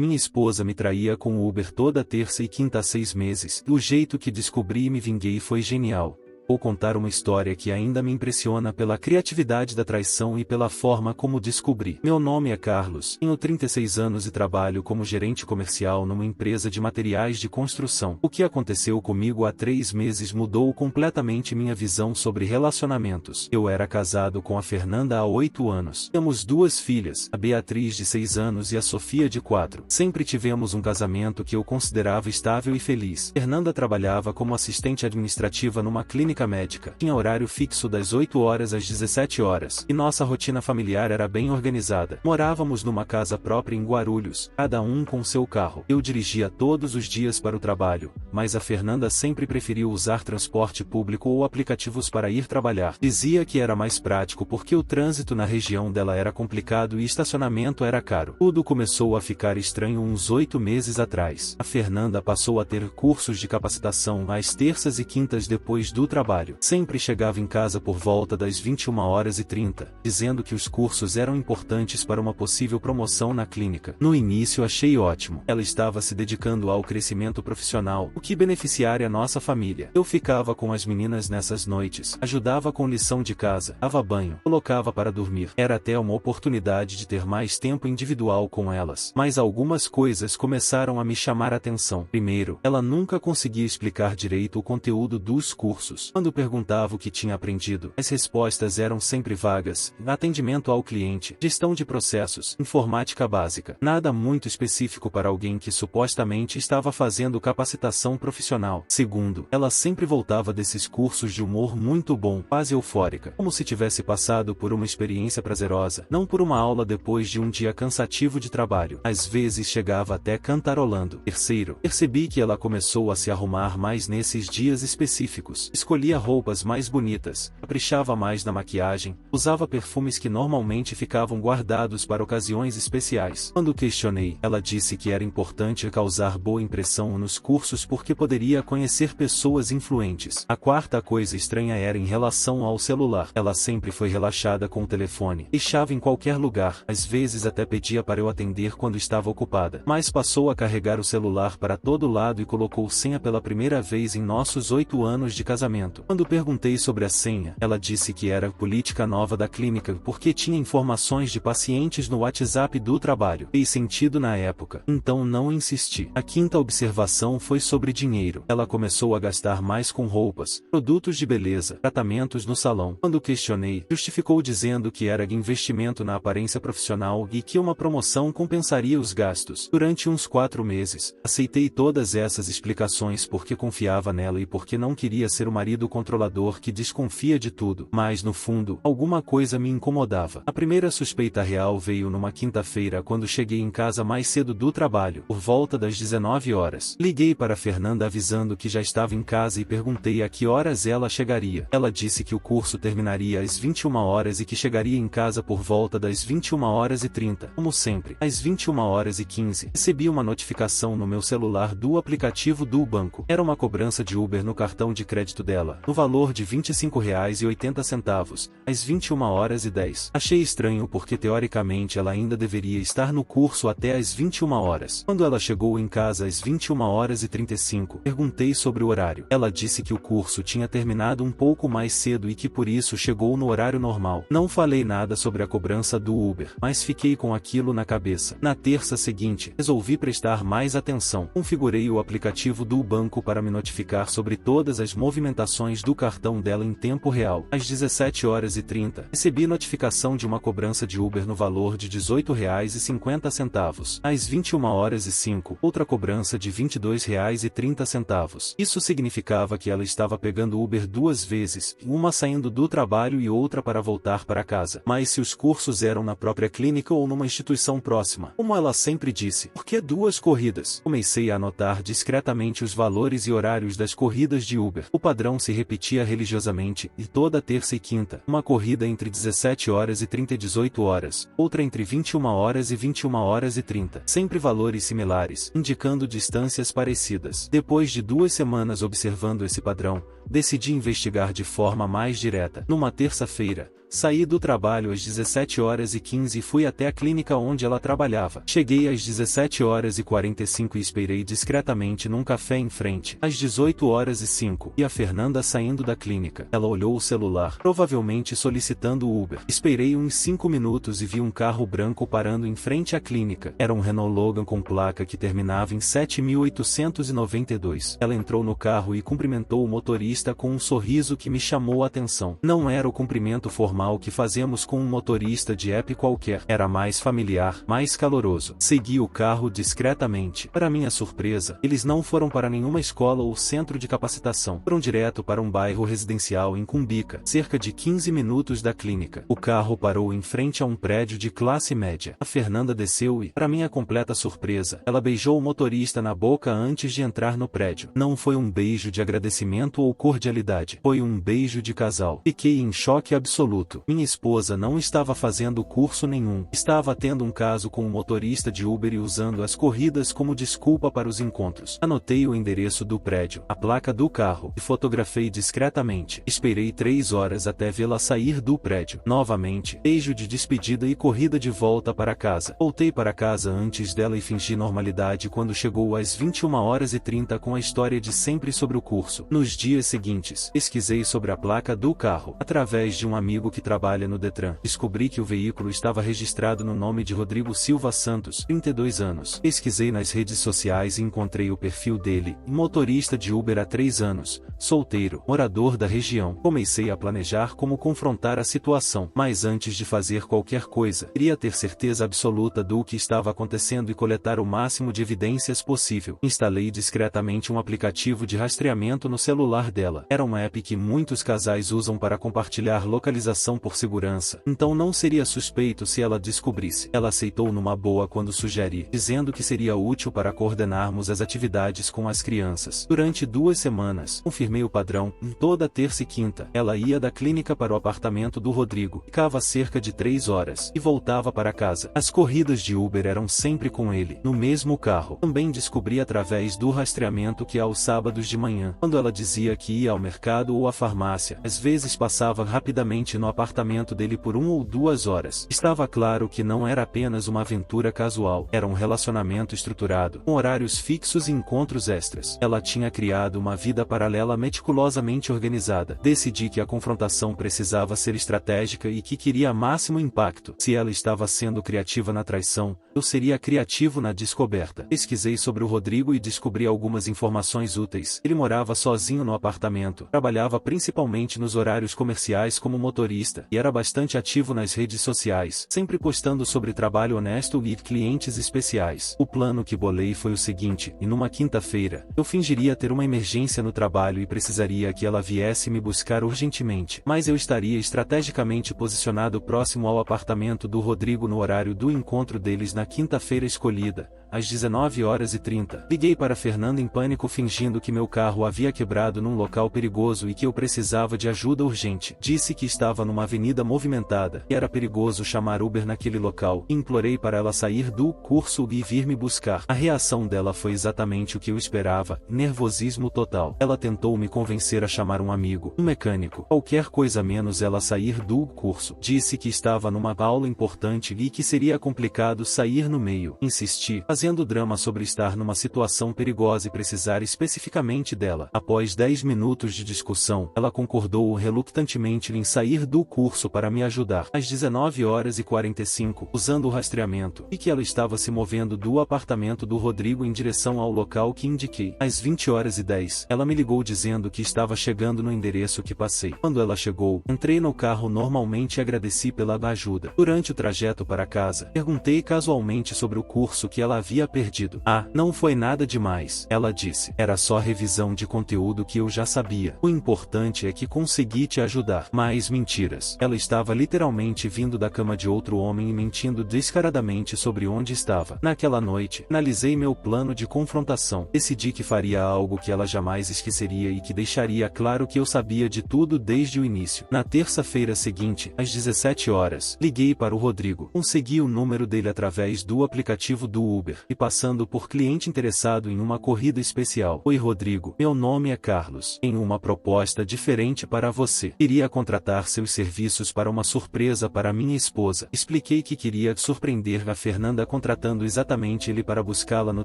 Minha esposa me traía com o Uber toda terça e quinta há 6 meses. O jeito que descobri e me vinguei foi genial. Vou contar uma história que ainda me impressiona pela criatividade da traição e pela forma como descobri. Meu nome é Carlos, tenho 36 anos e trabalho como gerente comercial numa empresa de materiais de construção. O que aconteceu comigo há 3 meses mudou completamente minha visão sobre relacionamentos. Eu era casado com a Fernanda há 8 anos. Temos 2 filhas, a Beatriz de 6 anos e a Sofia de 4. Sempre tivemos um casamento que eu considerava estável e feliz. Fernanda trabalhava como assistente administrativa numa clínica médica. Tinha horário fixo das 8 horas às 17 horas, e nossa rotina familiar era bem organizada. Morávamos numa casa própria em Guarulhos, cada um com seu carro. Eu dirigia todos os dias para o trabalho, mas a Fernanda sempre preferiu usar transporte público ou aplicativos para ir trabalhar. Dizia que era mais prático porque o trânsito na região dela era complicado e estacionamento era caro. Tudo começou a ficar estranho uns 8 meses atrás. A Fernanda passou a ter cursos de capacitação às terças e quintas depois do trabalho. Sempre chegava em casa por volta das 21h30, dizendo que os cursos eram importantes para uma possível promoção na clínica. No início achei ótimo. Ela estava se dedicando ao crescimento profissional, o que beneficiaria a nossa família. Eu ficava com as meninas nessas noites, ajudava com lição de casa, dava banho, colocava para dormir. Era até uma oportunidade de ter mais tempo individual com elas. Mas algumas coisas começaram a me chamar a atenção. Primeiro, ela nunca conseguia explicar direito o conteúdo dos cursos. Quando perguntava o que tinha aprendido, as respostas eram sempre vagas: atendimento ao cliente, gestão de processos, informática básica. Nada muito específico para alguém que supostamente estava fazendo capacitação profissional. Segundo, ela sempre voltava desses cursos de humor muito bom, quase eufórica, como se tivesse passado por uma experiência prazerosa, não por uma aula depois de um dia cansativo de trabalho. Às vezes chegava até cantarolando. Terceiro, percebi que ela começou a se arrumar mais nesses dias específicos. Escolhia roupas mais bonitas, caprichava mais na maquiagem, usava perfumes que normalmente ficavam guardados para ocasiões especiais. Quando questionei, ela disse que era importante causar boa impressão nos cursos porque poderia conhecer pessoas influentes. A quarta coisa estranha era em relação ao celular. Ela sempre foi relaxada com o telefone, deixava em qualquer lugar, às vezes até pedia para eu atender quando estava ocupada, mas passou a carregar o celular para todo lado e colocou senha pela primeira vez em nossos 8 anos de casamento. Quando perguntei sobre a senha, ela disse que era política nova da clínica porque tinha informações de pacientes no WhatsApp do trabalho. Fez sentido na época, então não insisti. A quinta observação foi sobre dinheiro. Ela começou a gastar mais com roupas, produtos de beleza, tratamentos no salão. Quando questionei, justificou dizendo que era investimento na aparência profissional e que uma promoção compensaria os gastos. Durante uns 4 meses, aceitei todas essas explicações porque confiava nela e porque não queria ser o marido controlador que desconfia de tudo. Mas no fundo, alguma coisa me incomodava. A primeira suspeita real veio numa quinta-feira quando cheguei em casa mais cedo do trabalho, por volta das 19 horas. Liguei para Fernanda avisando que já estava em casa e perguntei a que horas ela chegaria. Ela disse que o curso terminaria às 21 horas e que chegaria em casa por volta das 21h30. Como sempre, às 21h15, recebi uma notificação no meu celular do aplicativo do banco. Era uma cobrança de Uber no cartão de crédito dela, no valor de R$ 25,80, às 21h10. Achei estranho porque teoricamente ela ainda deveria estar no curso até às 21 horas. Quando ela chegou em casa às 21h35, perguntei sobre o horário. Ela disse que o curso tinha terminado um pouco mais cedo e que por isso chegou no horário normal. Não falei nada sobre a cobrança do Uber, mas fiquei com aquilo na cabeça. Na terça seguinte, resolvi prestar mais atenção. Configurei o aplicativo do banco para me notificar sobre todas as movimentações do cartão dela em tempo real. Às 17h30, recebi notificação de uma cobrança de Uber no valor de R$ 18,50. Às 21h05, outra cobrança de R$ 22,30. Isso significava que ela estava pegando Uber 2 vezes, uma saindo do trabalho e outra para voltar para casa. Mas se os cursos eram na própria clínica ou numa instituição próxima, como ela sempre disse, por que 2 corridas? Comecei a anotar discretamente os valores e horários das corridas de Uber. O padrão se repetia religiosamente, e toda terça e quinta, uma corrida entre 17h30 e 18h, outra entre 21h e 21h30. Sempre valores similares, indicando distâncias parecidas. Depois de 2 semanas observando esse padrão, Decidi investigar de forma mais direta. Numa terça-feira, saí do trabalho às 17h15 e fui até a clínica onde ela trabalhava. Cheguei às 17h45 e esperei discretamente num café em frente. Às 18h05, e a Fernanda saindo da clínica. Ela olhou o celular, provavelmente solicitando Uber. Esperei uns 5 minutos e vi um carro branco parando em frente à clínica. Era um Renault Logan com placa que terminava em 7892. Ela entrou no carro e cumprimentou o motorista com um sorriso que me chamou a atenção. Não era o cumprimento formal que fazemos com um motorista de app qualquer. Era mais familiar, mais caloroso. Segui o carro discretamente. Para minha surpresa, eles não foram para nenhuma escola ou centro de capacitação. Foram direto para um bairro residencial em Cumbica, cerca de 15 minutos da clínica. O carro parou em frente a um prédio de classe média. A Fernanda desceu e, para minha completa surpresa, ela beijou o motorista na boca antes de entrar no prédio. Não foi um beijo de agradecimento ou cordialidade. Foi um beijo de casal. Fiquei em choque absoluto. Minha esposa não estava fazendo curso nenhum. Estava tendo um caso com um motorista de Uber e usando as corridas como desculpa para os encontros. Anotei o endereço do prédio, a placa do carro, e fotografei discretamente. Esperei 3 horas até vê-la sair do prédio. Novamente, beijo de despedida e corrida de volta para casa. Voltei para casa antes dela e fingi normalidade quando chegou às 21h30 com a história de sempre sobre o curso. Nos dias seguintes, pesquisei sobre a placa do carro. Através de um amigo que trabalha no Detran, descobri que o veículo estava registrado no nome de Rodrigo Silva Santos, 32 anos. Pesquisei nas redes sociais e encontrei o perfil dele, motorista de Uber há 3 anos, solteiro, morador da região. Comecei a planejar como confrontar a situação, mas antes de fazer qualquer coisa, queria ter certeza absoluta do que estava acontecendo e coletar o máximo de evidências possível. Instalei discretamente um aplicativo de rastreamento no celular dela. Era uma app que muitos casais usam para compartilhar localização por segurança, então não seria suspeito se ela descobrisse. Ela aceitou numa boa quando sugeri, dizendo que seria útil para coordenarmos as atividades com as crianças. Durante 2 semanas, confirmei o padrão. Em toda terça e quinta, ela ia da clínica para o apartamento do Rodrigo, ficava cerca de 3 horas, e voltava para casa. As corridas de Uber eram sempre com ele, no mesmo carro. Também descobri através do rastreamento que aos sábados de manhã, quando ela dizia que ia ao mercado ou à farmácia, às vezes passava rapidamente no apartamento dele por 1 ou 2 horas. Estava claro que não era apenas uma aventura casual, era um relacionamento estruturado, com horários fixos e encontros extras. Ela tinha criado uma vida paralela meticulosamente organizada. Decidi que a confrontação precisava ser estratégica e que queria máximo impacto. Se ela estava sendo criativa na traição, eu seria criativo na descoberta. Pesquisei sobre o Rodrigo e descobri algumas informações úteis. Ele morava sozinho no apartamento, trabalhava principalmente nos horários comerciais como motorista, e era bastante ativo nas redes sociais, sempre postando sobre trabalho honesto e clientes especiais. O plano que bolei foi o seguinte: e numa quinta-feira, eu fingiria ter uma emergência no trabalho e precisaria que ela viesse me buscar urgentemente, mas eu estaria estrategicamente posicionado próximo ao apartamento do Rodrigo no horário do encontro deles na quinta-feira escolhida, às 19h30. Liguei para Fernanda em pânico fingindo que meu carro havia quebrado num local perigoso e que eu precisava de ajuda urgente. Disse que estava numa avenida movimentada, e era perigoso chamar Uber naquele local. Implorei para ela sair do curso e vir me buscar. A reação dela foi exatamente o que eu esperava: nervosismo total. Ela tentou me convencer a chamar um amigo, um mecânico, qualquer coisa menos ela sair do curso. Disse que estava numa aula importante e que seria complicado sair no meio. Insisti, fazendo drama sobre estar numa situação perigosa e precisar especificamente dela. Após 10 minutos de discussão, ela concordou relutantemente em sair do curso para me ajudar. Às 19h45, usando o rastreamento, e que ela estava se movendo do apartamento do Rodrigo em direção ao local que indiquei. Às 20h10, ela me ligou dizendo que estava chegando no endereço que passei. Quando ela chegou, entrei no carro normalmente e agradeci pela ajuda. Durante o trajeto para casa, perguntei casualmente sobre o curso que ela havia perdido. Ah, não foi nada demais, ela disse. Era só revisão de conteúdo que eu já sabia. O importante é que consegui te ajudar. Mais mentiras. Ela estava literalmente vindo da cama de outro homem e mentindo descaradamente sobre onde estava. Naquela noite, analisei meu plano de confrontação. Decidi que faria algo que ela jamais esqueceria e que deixaria claro que eu sabia de tudo desde o início. Na terça-feira seguinte, às 17h, liguei para o Rodrigo. Consegui o número dele através do aplicativo do Uber, e passando por cliente interessado em uma corrida especial. Oi Rodrigo, meu nome é Carlos. anos, em uma proposta diferente para você. Iria contratar seus serviços para uma surpresa para minha esposa. Expliquei que queria surpreender a Fernanda contratando exatamente ele para buscá-la no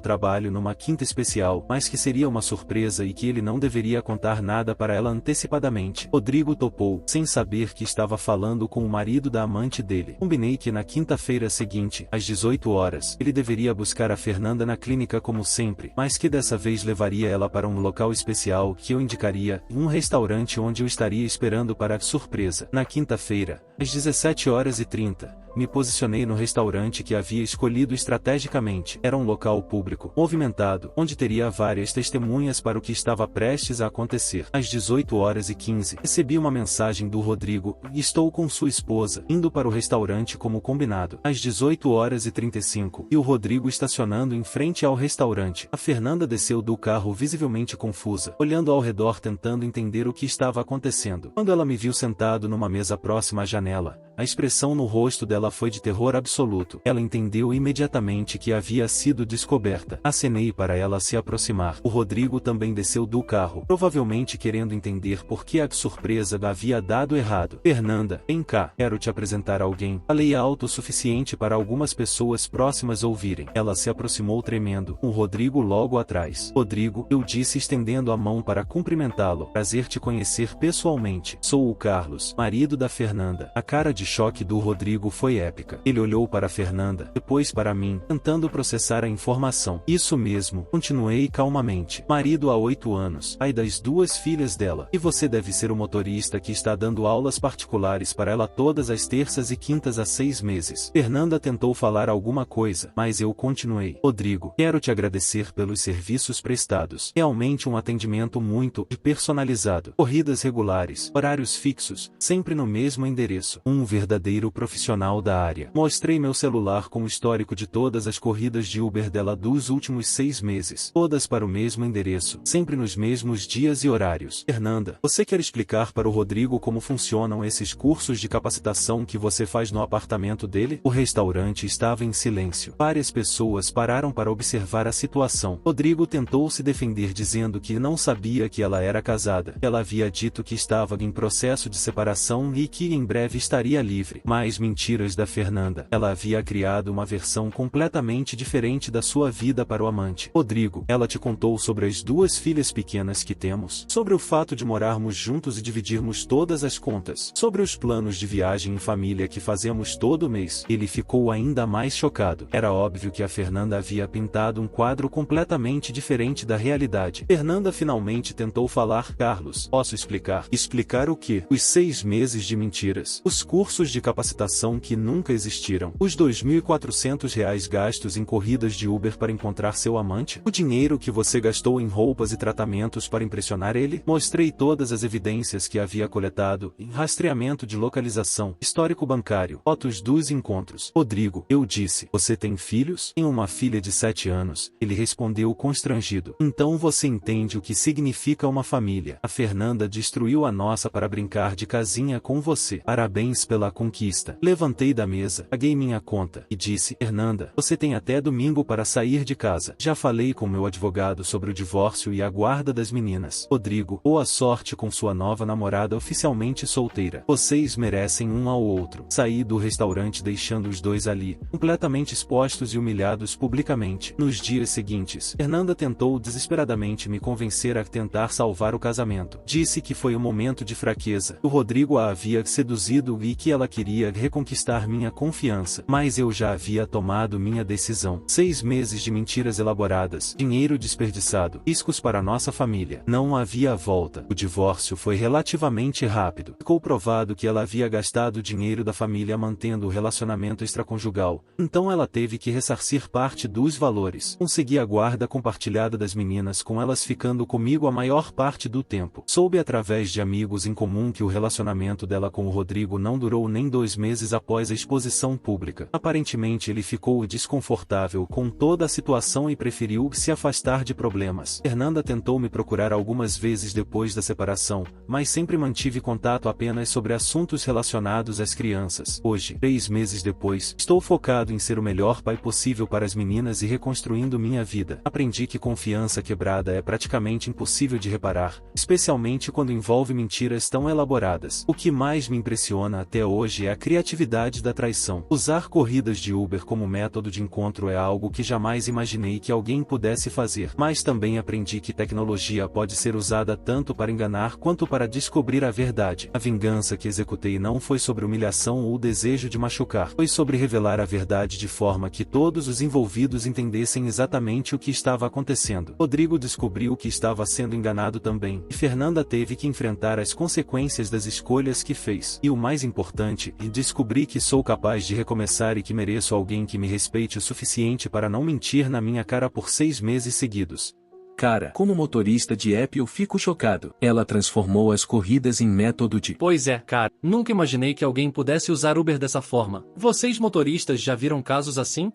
trabalho numa quinta especial, mas que seria uma surpresa e que ele não deveria contar nada para ela antecipadamente. Rodrigo topou, sem saber que estava falando com o marido da amante dele. Combinei que na quinta-feira seguinte, às 18 horas, ele deveria buscar a Fernanda na clínica como sempre, mas que dessa vez levaria ela para um local especial que eu indicaria, um restaurante onde eu estaria esperando para a surpresa. Na quinta-feira, às 17h30, me posicionei no restaurante que havia escolhido estrategicamente. Era um local público, movimentado, onde teria várias testemunhas para o que estava prestes a acontecer. Às 18h15, recebi uma mensagem do Rodrigo: estou com sua esposa, indo para o restaurante como combinado. Às 18h35, e o Rodrigo estacionando em frente ao restaurante. A Fernanda desceu do carro visivelmente confusa, olhando ao redor tentando entender o que estava acontecendo. Quando ela me viu sentado numa mesa próxima à janela, a expressão no rosto dela foi de terror absoluto. Ela entendeu imediatamente que havia sido descoberta. Acenei para ela se aproximar. O Rodrigo também desceu do carro, provavelmente querendo entender por que a surpresa havia dado errado. Fernanda, vem cá, quero te apresentar alguém. Falei alto o suficiente para algumas pessoas próximas ouvirem. Ela se aproximou tremendo, com o Rodrigo logo atrás. Rodrigo, eu disse estendendo a mão para cumprimentá-lo. Prazer te conhecer pessoalmente. Sou o Carlos, marido da Fernanda. A cara de choque do Rodrigo foi épica. Ele olhou para Fernanda, depois para mim, tentando processar a informação. Isso mesmo, continuei calmamente. Marido há 8 anos, pai das 2 filhas dela. E você deve ser o motorista que está dando aulas particulares para ela todas as terças e quintas há 6 meses. Fernanda tentou falar alguma coisa, mas eu continuei. Rodrigo, quero te agradecer pelos serviços prestados. Realmente um atendimento muito personalizado. Corridas regulares, horários fixos, sempre no mesmo endereço. Um verdadeiro profissional da área. Mostrei meu celular com o histórico de todas as corridas de Uber dela dos últimos 6 meses. Todas para o mesmo endereço, sempre nos mesmos dias e horários. Fernanda, você quer explicar para o Rodrigo como funcionam esses cursos de capacitação que você faz no apartamento dele? O restaurante estava em silêncio. Várias pessoas pararam para observar a situação. Rodrigo tentou se defender dizendo que não sabia que ela era casada. Ela havia dito que estava em processo de separação e que em breve estaria livre. Mais mentiras da Fernanda. Ela havia criado uma versão completamente diferente da sua vida para o amante. Rodrigo, ela te contou sobre as 2 filhas pequenas que temos, sobre o fato de morarmos juntos e dividirmos todas as contas, sobre os planos de viagem em família que fazemos todo mês. Ele ficou ainda mais chocado. Era óbvio que a Fernanda havia pintado um quadro completamente diferente da realidade. Fernanda finalmente tentou falar. Carlos, posso explicar? Explicar o quê? Os 6 meses de mentiras. Os cursos de capacitação que nunca existiram. Os R$ 2.400 gastos em corridas de Uber para encontrar seu amante. O dinheiro que você gastou em roupas e tratamentos para impressionar ele. Mostrei todas as evidências que havia coletado, em rastreamento de localização, histórico bancário, fotos dos encontros. Rodrigo, eu disse, você tem filhos? Tenho uma filha de 7 anos. Ele respondeu constrangido. Então você entende o que significa uma família. A Fernanda destruiu a nossa para brincar de casinha com você. Parabéns pela conquista. Levantei da mesa, paguei minha conta, e disse, Fernanda, você tem até domingo para sair de casa. Já falei com meu advogado sobre o divórcio e a guarda das meninas. Rodrigo, boa sorte com sua nova namorada oficialmente solteira. Vocês merecem um ao outro. Saí do restaurante deixando os dois ali, completamente expostos e humilhados publicamente. Nos dias seguintes, Fernanda tentou desesperadamente me convencer a tentar salvar o casamento. Disse que foi um momento de fraqueza. O Rodrigo a havia seduzido e que ela queria reconquistar minha confiança. Mas eu já havia tomado minha decisão. 6 meses de mentiras elaboradas, dinheiro desperdiçado, riscos para nossa família. Não havia volta. O divórcio foi relativamente rápido. Ficou provado que ela havia gastado o dinheiro da família mantendo o relacionamento extraconjugal. Então ela teve que ressarcir parte dos valores. Consegui a guarda compartilhada das meninas, com elas ficando comigo a maior parte do tempo. Soube através de amigos em comum que o relacionamento dela com o Rodrigo não durou nem 2 meses após após a exposição pública. Aparentemente ele ficou desconfortável com toda a situação e preferiu se afastar de problemas. Fernanda tentou me procurar algumas vezes depois da separação, mas sempre mantive contato apenas sobre assuntos relacionados às crianças. Hoje, 3 meses depois, estou focado em ser o melhor pai possível para as meninas e reconstruindo minha vida. Aprendi que confiança quebrada é praticamente impossível de reparar, especialmente quando envolve mentiras tão elaboradas. O que mais me impressiona até hoje é a criatividade da traição. Usar corridas de Uber como método de encontro é algo que jamais imaginei que alguém pudesse fazer. Mas também aprendi que tecnologia pode ser usada tanto para enganar quanto para descobrir a verdade. A vingança que executei não foi sobre humilhação ou o desejo de machucar. Foi sobre revelar a verdade de forma que todos os envolvidos entendessem exatamente o que estava acontecendo. Rodrigo descobriu que estava sendo enganado também, e Fernanda teve que enfrentar as consequências das escolhas que fez. E o mais importante, descobri que sou capaz de recomeçar e que mereço alguém que me respeite o suficiente para não mentir na minha cara por 6 meses seguidos. Cara, como motorista de app eu fico chocado. Ela transformou as corridas em método de... Pois é, cara. Nunca imaginei que alguém pudesse usar Uber dessa forma. Vocês motoristas já viram casos assim?